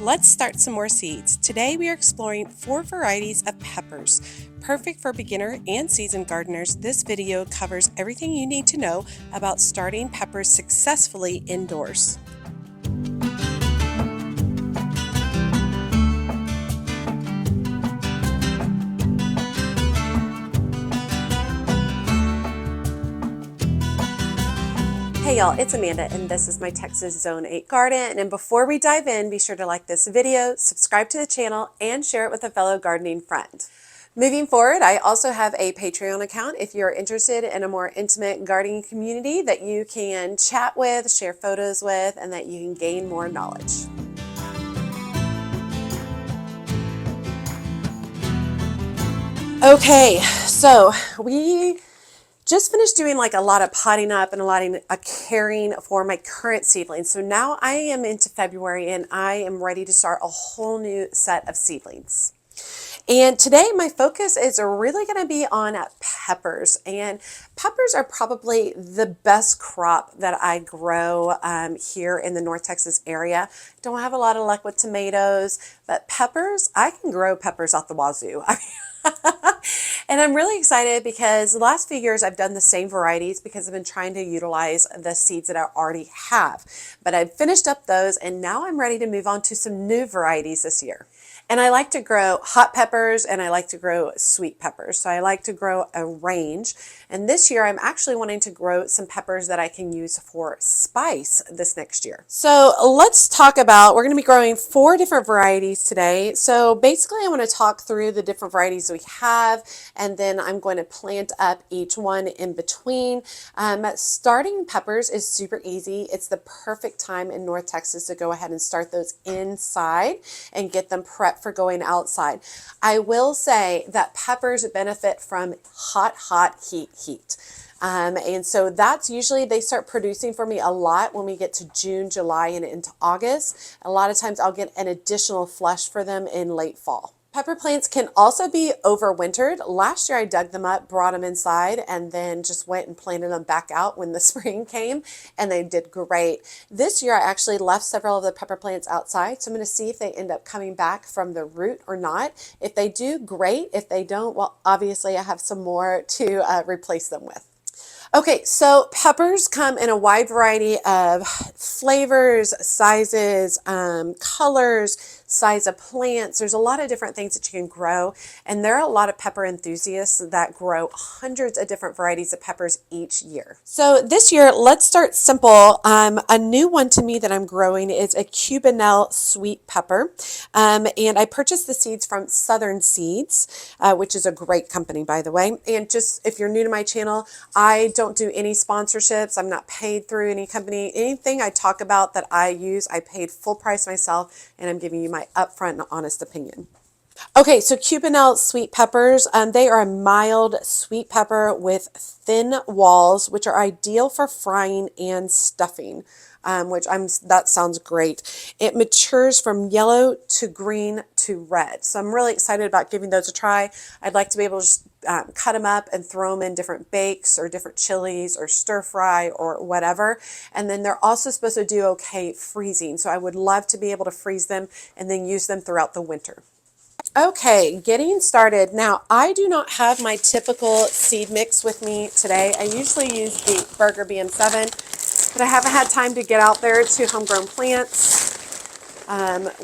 Let's start some more seeds. Today we are exploring 4 varieties of peppers. Perfect for beginner and seasoned gardeners, this video covers everything you need to know about starting peppers successfully indoors. Hey y'all, it's Amanda and this is my Texas Zone 8 garden. And before we dive in, be sure to like this video, subscribe to the channel, and share it with a fellow gardening friend. Moving forward, I also have a Patreon account if you're interested in a more intimate gardening community that you can chat with, share photos with, and that you can gain more knowledge. Okay, so we just finished doing like a lot of potting up and a lot of caring for my current seedlings. So now I am into February and I am ready to start a whole new set of seedlings. And today my focus is really going to be on peppers, and peppers are probably the best crop that I grow here in the North Texas area. Don't have a lot of luck with tomatoes, but peppers, I can grow peppers out the wazoo. And I'm really excited because the last few years I've done the same varieties because I've been trying to utilize the seeds that I already have. But I've finished up those and now I'm ready to move on to some new varieties this year. And I like to grow hot peppers and I like to grow sweet peppers. So I like to grow a range. And this year I'm actually wanting to grow some peppers that I can use for spice this next year. So let's talk about, we're going to be growing 4 different varieties today. So basically I want to talk through the different varieties we have, and then I'm going to plant up each one in between. Starting peppers is super easy. It's the perfect time in North Texas to go ahead and start those inside and get them prepped for going outside. I will say that peppers benefit from hot heat. And so that's usually, they start producing for me a lot when we get to June, July, and into August. A lot of times I'll get an additional flush for them in late fall. Pepper plants can also be overwintered. Last year I dug them up, brought them inside, and then just went and planted them back out when the spring came, and they did great. This year I actually left several of the pepper plants outside, so I'm going to see if they end up coming back from the root or not. If they do, great. If they don't, well, obviously I have some more to replace them with. Okay, so peppers come in a wide variety of flavors, sizes, colors, size of plants. There's a lot of different things that you can grow, and there are a lot of pepper enthusiasts that grow hundreds of different varieties of peppers each year. So this year, let's start simple. A new one to me that I'm growing is a Cubanelle sweet pepper, and I purchased the seeds from Southern Seeds, which is a great company, by the way. And just if you're new to my channel, I don't do any sponsorships. I'm not paid through any company. Anything I talk about that I use, I paid full price myself, and I'm giving you my upfront and honest opinion. Okay, so Cubanelle sweet peppers, they are a mild sweet pepper with thin walls, which are ideal for frying and stuffing, that sounds great. It matures from yellow to green to red. So I'm really excited about giving those a try. I'd like to be able to just cut them up and throw them in different bakes or different chilies or stir fry or whatever. And then they're also supposed to do okay freezing. So I would love to be able to freeze them and then use them throughout the winter. Okay, getting started. Now, I do not have my typical seed mix with me today. I usually use the Burger BM7, but I haven't had time to get out there to Homegrown Plants,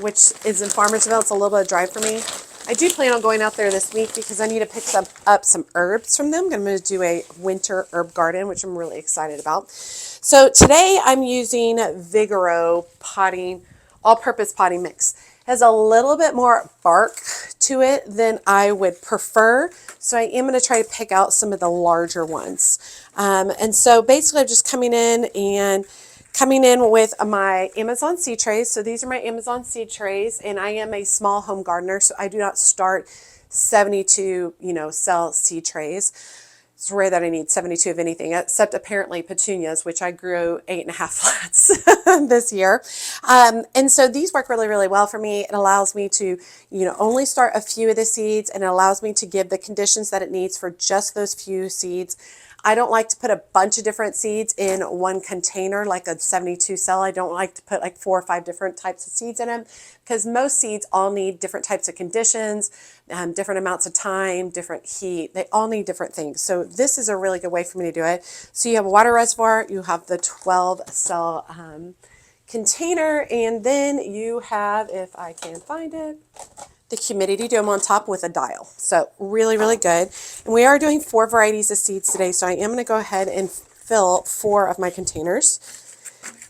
which is in Farmersville. It's a little bit of a drive for me. I do plan on going out there this week because I need to pick up some herbs from them. I'm going to do a winter herb garden, which I'm really excited about. So today I'm using Vigoro potting, all-purpose potting mix. It has a little bit more bark to it than I would prefer, so I am going to try to pick out some of the larger ones. And so basically I'm just coming in with my Amazon seed trays. So these are my Amazon seed trays, and I am a small home gardener, so I do not start 72, cell seed trays. It's rare that I need 72 of anything, except apparently petunias, which I grew 8.5 flats this year. And so these work really, really well for me. It allows me to, only start a few of the seeds, and it allows me to give the conditions that it needs for just those few seeds. I don't like to put a bunch of different seeds in one container, like a 72 cell. I don't like to put like 4 or 5 different types of seeds in them because most seeds all need different types of conditions, different amounts of time, different heat. They all need different things. So this is a really good way for me to do it. So you have a water reservoir, you have the 12 cell container, and then you have, if I can find it, the humidity dome on top with a dial. So really, really good. And we are doing 4 varieties of seeds today, so I am going to go ahead and fill 4 of my containers.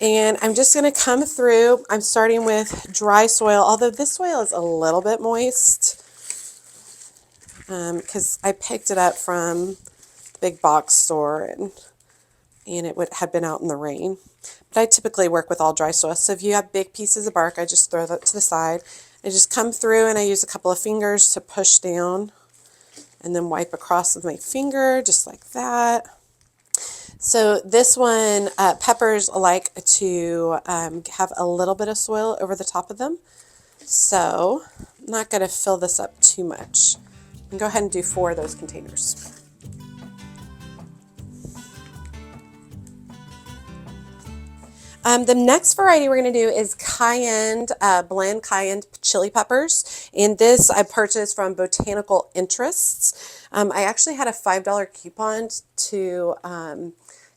And I'm just going to come through. I'm starting with dry soil, although this soil is a little bit moist because I picked it up from the big box store and it had been out in the rain. But I typically work with all dry soil. So if you have big pieces of bark, I just throw that to the side. I just come through and I use a couple of fingers to push down and then wipe across with my finger just like that. So this one, peppers like to have a little bit of soil over the top of them. So I'm not going to fill this up too much. And go ahead and do 4 of those containers. The next variety we're going to do is Cayenne, blend Cayenne chili peppers. And this I purchased from Botanical Interests. I actually had a $5 coupon to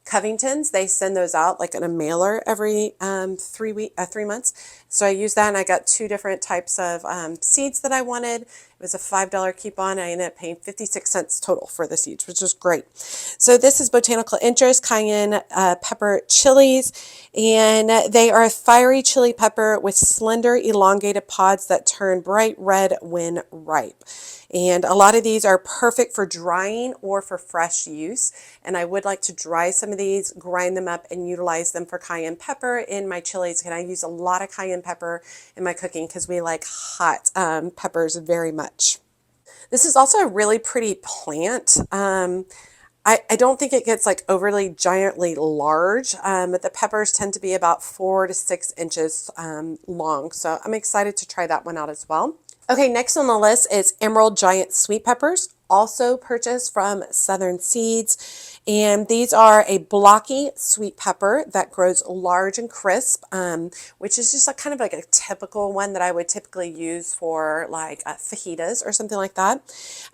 Covington's. They send those out like in a mailer every 3 months. So I used that and I got 2 different types of seeds that I wanted. It was a $5 coupon. I ended up paying 56 cents total for the seeds, which was great. So this is Botanical Interest Cayenne pepper chilies, and they are a fiery chili pepper with slender, elongated pods that turn bright red when ripe. And a lot of these are perfect for drying or for fresh use. And I would like to dry some of these, grind them up, and utilize them for cayenne pepper in my chilies. And I use a lot of cayenne pepper in my cooking because we like hot peppers very much. This is also a really pretty plant. I don't think it gets like overly giantly large, but the peppers tend to be about 4 to 6 inches long. So I'm excited to try that one out as well. Okay, next on the list is Emerald Giant Sweet Peppers, also purchased from Southern Seeds. And these are a blocky sweet pepper that grows large and crisp, which is just kind of like a typical one that I would typically use for like fajitas or something like that.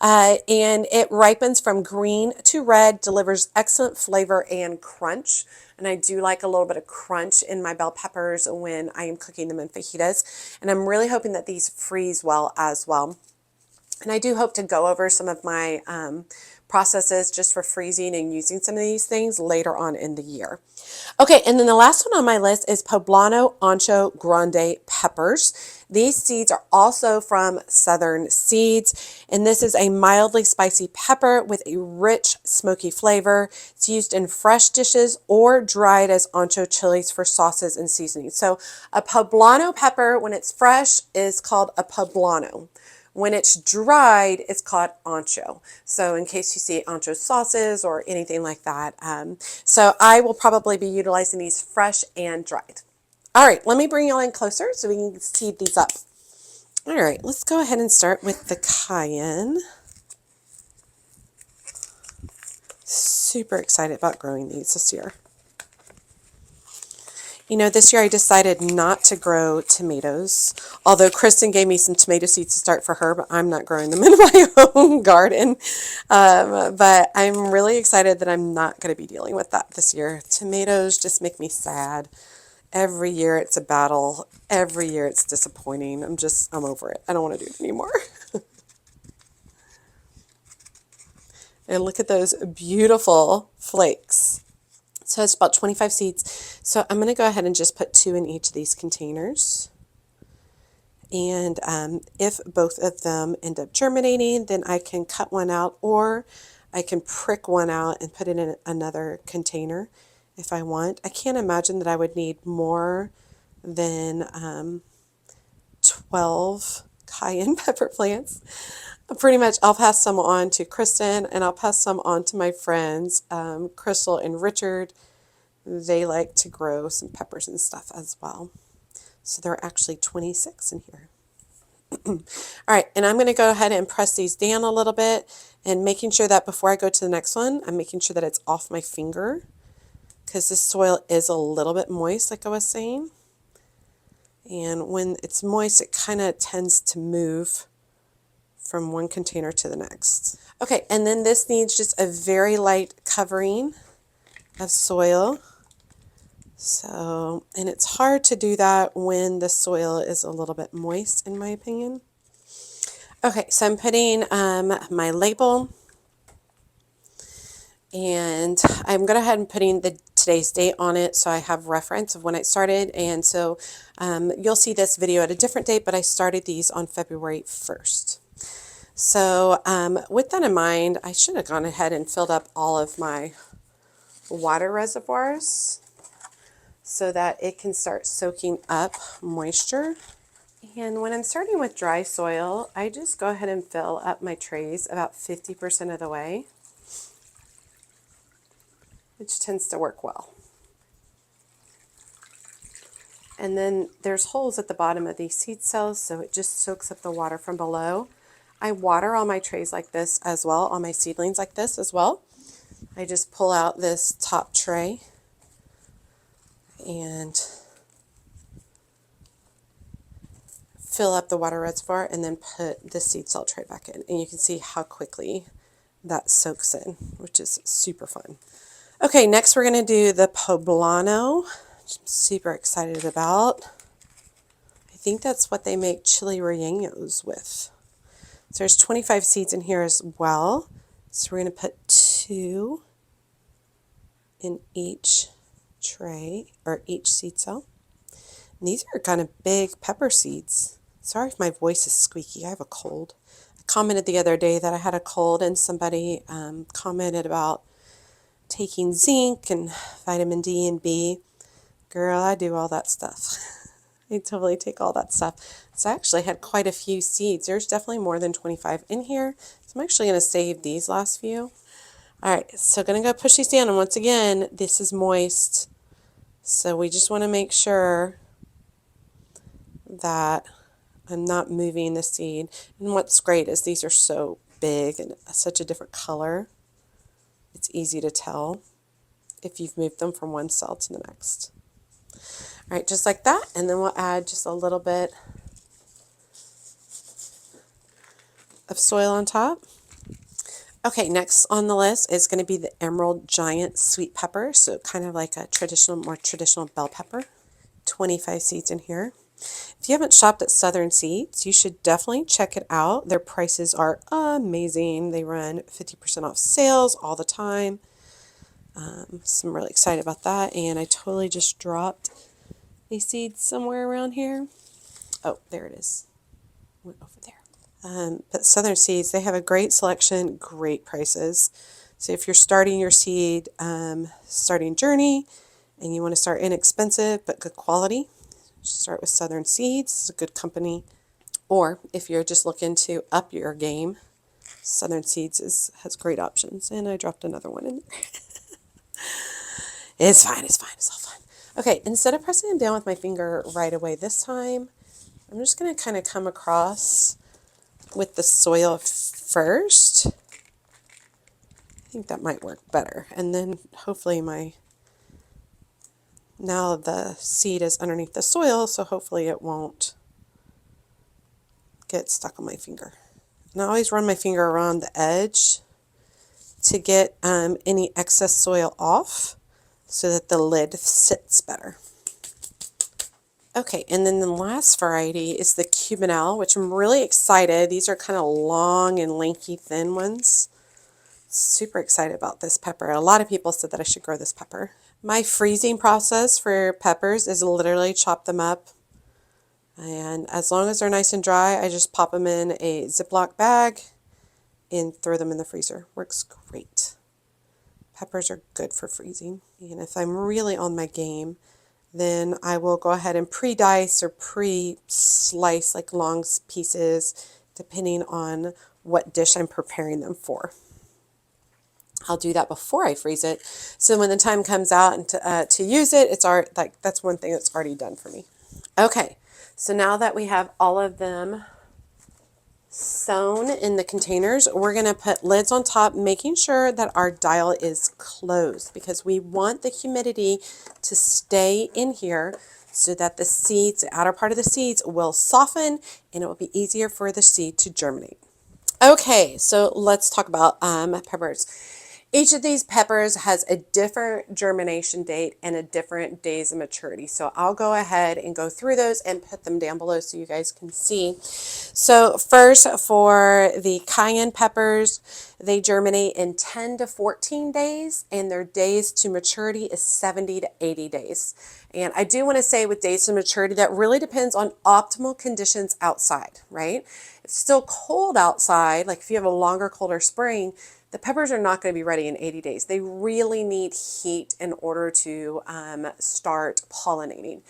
And it ripens from green to red, delivers excellent flavor and crunch. And I do like a little bit of crunch in my bell peppers when I am cooking them in fajitas. And I'm really hoping that these freeze well as well. And I do hope to go over some of my processes just for freezing and using some of these things later on in the year. Okay, and then the last one on my list is Poblano Ancho Grande peppers. These seeds are also from Southern Seeds, and this is a mildly spicy pepper with a rich, smoky flavor. It's used in fresh dishes or dried as ancho chilies for sauces and seasonings. So a poblano pepper, when it's fresh, is called a poblano. When it's dried, it's called ancho. So in case you see ancho sauces or anything like that. So I will probably be utilizing these fresh and dried. All right, let me bring y'all in closer so we can seed these up. All right, let's go ahead and start with the cayenne. Super excited about growing these this year. You know, this year I decided not to grow tomatoes, although Kristen gave me some tomato seeds to start for her, but I'm not growing them in my own garden. But I'm really excited that I'm not going to be dealing with that this year. Tomatoes just make me sad. Every year it's a battle. Every year it's disappointing. I'm over it. I don't want to do it anymore. And look at those beautiful flakes. So it's about 25 seeds. So I'm going to go ahead and just put 2 in each of these containers. And if both of them end up germinating, then I can cut one out, or I can prick one out and put it in another container if I want. I can't imagine that I would need more than 12 cayenne pepper plants. Pretty much I'll pass some on to Kristen, and I'll pass some on to my friends, Crystal and Richard. They like to grow some peppers and stuff as well. So there are actually 26 in here. All right, and I'm going to go ahead and press these down a little bit and making sure that before I go to the next one, I'm making sure that it's off my finger because this soil is a little bit moist, like I was saying. And when it's moist, it kind of tends to move from one container to the next. Okay, and then this needs just a very light covering of soil. So, and it's hard to do that when the soil is a little bit moist, in my opinion. Okay, so I'm putting my label, and I'm going to go ahead and putting today's date on it so I have reference of when I started. And so you'll see this video at a different date, but I started these on February 1st. So with that in mind, I should have gone ahead and filled up all of my water reservoirs so that it can start soaking up moisture. And when I'm starting with dry soil, I just go ahead and fill up my trays about 50% of the way, which tends to work well. And then there's holes at the bottom of these seed cells, so it just soaks up the water from below. I water all my trays like this as well, all my seedlings like this as well. I just pull out this top tray and fill up the water reservoir and then put the seed cell tray back in. And you can see how quickly that soaks in, which is super fun. Okay, next we're going to do the Poblano, which I'm super excited about. I think that's what they make chili rellenos with. So there's 25 seeds in here as well. So we're going to put 2 in each tray, or each seed cell. And these are kind of big pepper seeds. Sorry if my voice is squeaky, I have a cold. I commented the other day that I had a cold, and somebody commented about taking zinc and vitamin D and B. Girl, I do all that stuff. I totally take all that stuff. So I actually had quite a few seeds. There's definitely more than 25 in here. So I'm actually going to save these last few. All right, so going to go push these down. And once again, this is moist. So we just want to make sure that I'm not moving the seed. And what's great is these are so big and such a different color. It's easy to tell if you've moved them from one cell to the next. All right, just like that. And then we'll add just a little bit of soil on top. Okay, next on the list is going to be the Emerald Giant Sweet Pepper. So kind of like a more traditional bell pepper. 25 seeds in here. If you haven't shopped at Southern Seeds, you should definitely check it out. Their prices are amazing. They run 50% off sales all the time. So I'm really excited about that. And I totally just dropped a seed somewhere around here. Oh, there it is. Went over there. But Southern Seeds, they have a great selection, great prices. So if you're starting your seed starting journey and you want to start inexpensive but good quality, start with Southern Seeds. It's a good company. Or if you're just looking to up your game, Southern Seeds has great options. And I dropped another one in there. It's fine, it's fine, it's all fine. Okay, instead of pressing them down with my finger right away this time, I'm just going to kind of come across with the soil first. I think that might work better. And then hopefully now the seed is underneath the soil, so hopefully it won't get stuck on my finger. And I always run my finger around the edge to get any excess soil off so that the lid sits better. Okay, and then the last variety is the Cubanelle, which I'm really excited. These are kind of long and lanky, thin ones. Super excited about this pepper. A lot of people said that I should grow this pepper. My freezing process for peppers is literally chop them up. And as long as they're nice and dry, I just pop them in a Ziploc bag and throw them in the freezer. Works great. Peppers are good for freezing. And if I'm really on my game, then I will go ahead and pre-dice or pre-slice like long pieces, depending on what dish I'm preparing them for. I'll do that before I freeze it, so when the time comes out and to use it, it's already, like, that's one thing that's already done for me. Okay, so now that we have all of them sown in the containers, we're going to put lids on top, making sure that our dial is closed because we want the humidity to stay in here so that the seeds, the outer part of the seeds, will soften and it will be easier for the seed to germinate. Okay, so let's talk about peppers. Each of these peppers has a different germination date and a different days of maturity. So I'll go ahead and go through those and put them down below so you guys can see. So first, for the cayenne peppers, they germinate in 10 to 14 days and their days to maturity is 70 to 80 days. And I do want to say with days to maturity, that really depends on optimal conditions outside, right? If it's still cold outside, like if you have a longer, colder spring, the peppers are not going to be ready in 80 days. They really need heat in order to start pollinating.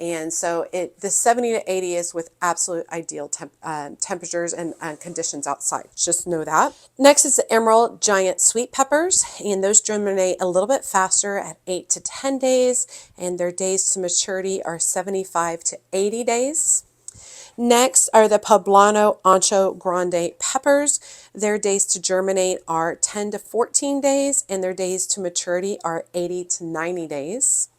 And so the 70 to 80 is with absolute ideal temperatures and conditions outside. Just know that. Next is the emerald giant sweet peppers, and those germinate a little bit faster at 8 to 10 days, and their days to maturity are 75 to 80 days. Next are the Poblano Ancho Grande peppers. Their days to germinate are 10 to 14 days, and their days to maturity are 80 to 90 days.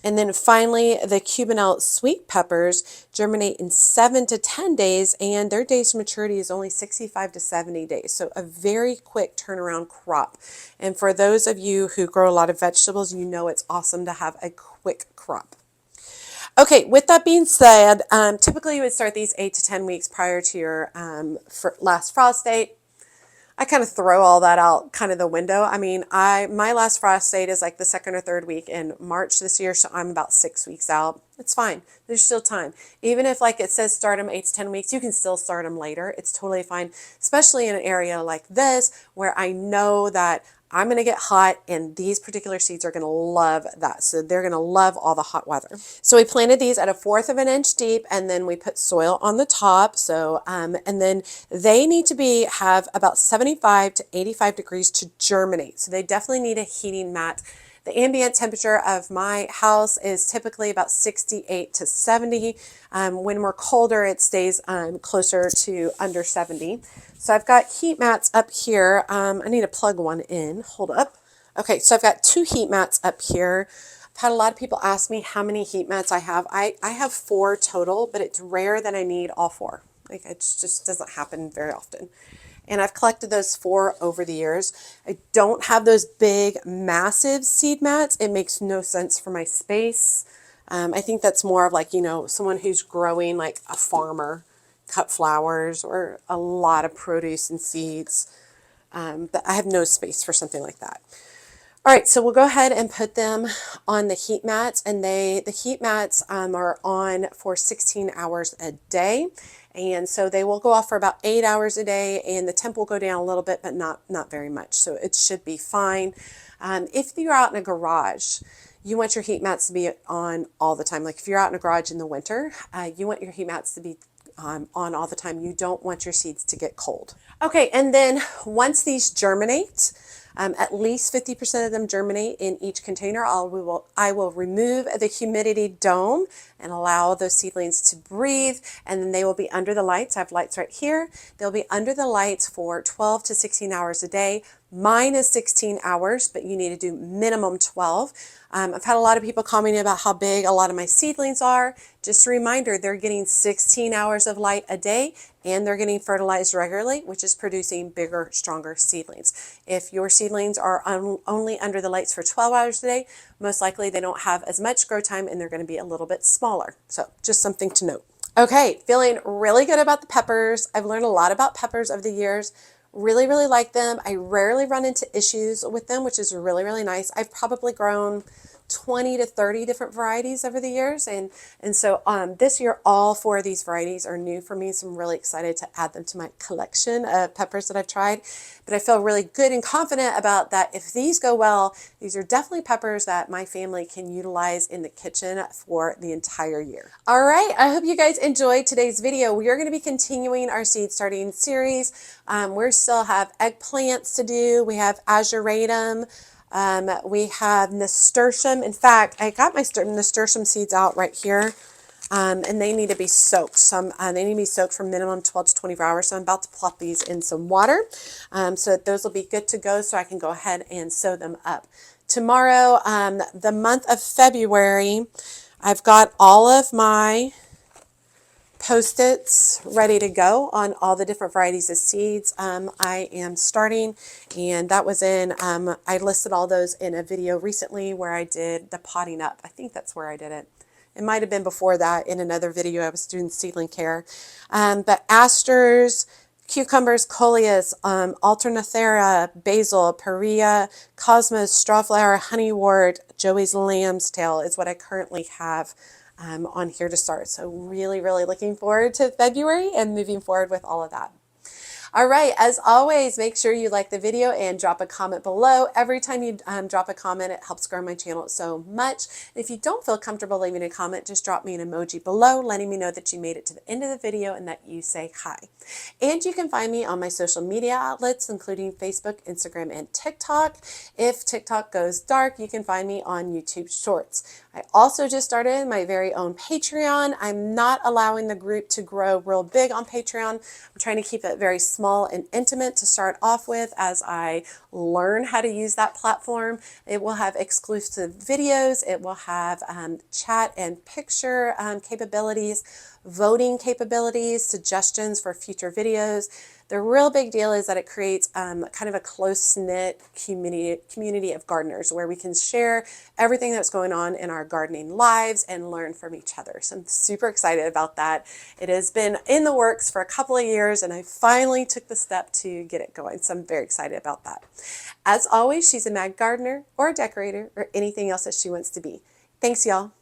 And then finally, the Cubanelle sweet peppers germinate in 7 to 10 days, and their days to maturity is only 65 to 70 days. So a very quick turnaround crop. And for those of you who grow a lot of vegetables, you know it's awesome to have a quick crop. Okay, with that being said, typically you would start these 8 to 10 weeks prior to your last frost date. I kind of throw all that out kind of the window. I mean, my last frost date is like the second or third week in March this year, so I'm about 6 weeks out. It's fine. There's still time. Even if like it says start them 8 to 10 weeks, you can still start them later. It's totally fine, especially in an area like this where I know that I'm going to get hot and these particular seeds are going to love that. So they're going to love all the hot weather. So we planted these at 1/4 of an inch deep and then we put soil on the top. So, and then they need to have about 75 to 85 degrees to germinate. So they definitely need a heating mat. The ambient temperature of my house is typically about 68 to 70. When we're colder, it stays closer to under 70. So I've got heat mats up here. I need to plug one in. Hold up. Okay, so I've got 2 heat mats up here. I've had a lot of people ask me how many heat mats I have. I have 4 total, but it's rare that I need all 4. Like it just doesn't happen very often. And I've collected those 4 over the years. I don't have those big, massive seed mats. It makes no sense for my space. I think that's more of like, you know, someone who's growing like a farmer, cut flowers or a lot of produce and seeds. But I have no space for something like that. All right, so we'll go ahead and put them on the heat mats, and the heat mats are on for 16 hours a day. And so they will go off for about 8 hours a day, and the temp will go down a little bit, but not very much. So it should be fine. If you're out in a garage, you want your heat mats to be on all the time. Like if you're out in a garage in the winter, you want your heat mats to be on all the time. You don't want your seeds to get cold. Okay, and then once these germinate, at least 50% of them germinate in each container. I will remove the humidity dome and allow those seedlings to breathe, and then they will be under the lights. I have lights right here. They'll be under the lights for 12 to 16 hours a day. Mine is 16 hours, but you need to do minimum 12. I've had a lot of people commenting about how big a lot of my seedlings are. Just a reminder, they're getting 16 hours of light a day and they're getting fertilized regularly, which is producing bigger, stronger seedlings. If your seedlings are only under the lights for 12 hours a day, most likely they don't have as much grow time and they're going to be a little bit smaller. So just something to note. Okay, feeling really good about the peppers. I've learned a lot about peppers over the years. Really, really like them. I rarely run into issues with them, which is really, really nice. I've probably grown 20 to 30 different varieties over the years. And so this year, all 4 of these varieties are new for me. So I'm really excited to add them to my collection of peppers that I've tried. But I feel really good and confident about that. If these go well, these are definitely peppers that my family can utilize in the kitchen for the entire year. All right, I hope you guys enjoyed today's video. We are going to be continuing our seed starting series. We still have eggplants to do. We have azuratum. We have nasturtium. In fact, I got my nasturtium seeds out right here. and they need to be soaked. They need to be soaked for minimum 12 to 24 hours. So I'm about to plop these in some water so that those will be good to go so I can go ahead and sew them up. Tomorrow, the month of February, I've got all of my Post-its ready to go on all the different varieties of seeds I am starting, and that was I listed all those in a video recently where I did the potting up. I think that's where I did it. It might have been before that in another video I was doing seedling care. But asters, cucumbers, coleus, alternathera, basil, perea, cosmos, strawflower, honeywort, Joey's lamb's tail is what I currently have on here to start. So really, really looking forward to February and moving forward with all of that. All right, as always, make sure you like the video and drop a comment below. Every time you drop a comment, it helps grow my channel so much. If you don't feel comfortable leaving a comment, just drop me an emoji below, letting me know that you made it to the end of the video and that you say hi. And you can find me on my social media outlets, including Facebook, Instagram, and TikTok. If TikTok goes dark, you can find me on YouTube Shorts. I also just started my very own Patreon. I'm not allowing the group to grow real big on Patreon. I'm trying to keep it very small and intimate to start off with as I learn how to use that platform. It will have exclusive videos. It will have chat and picture capabilities, voting capabilities, suggestions for future videos. The real big deal is that it creates kind of a close-knit community of gardeners where we can share everything that's going on in our gardening lives and learn from each other. So I'm super excited about that. It has been in the works for a couple of years and I finally took the step to get it going. So I'm very excited about that. As always, she's a mad gardener or a decorator or anything else that she wants to be. Thanks, y'all.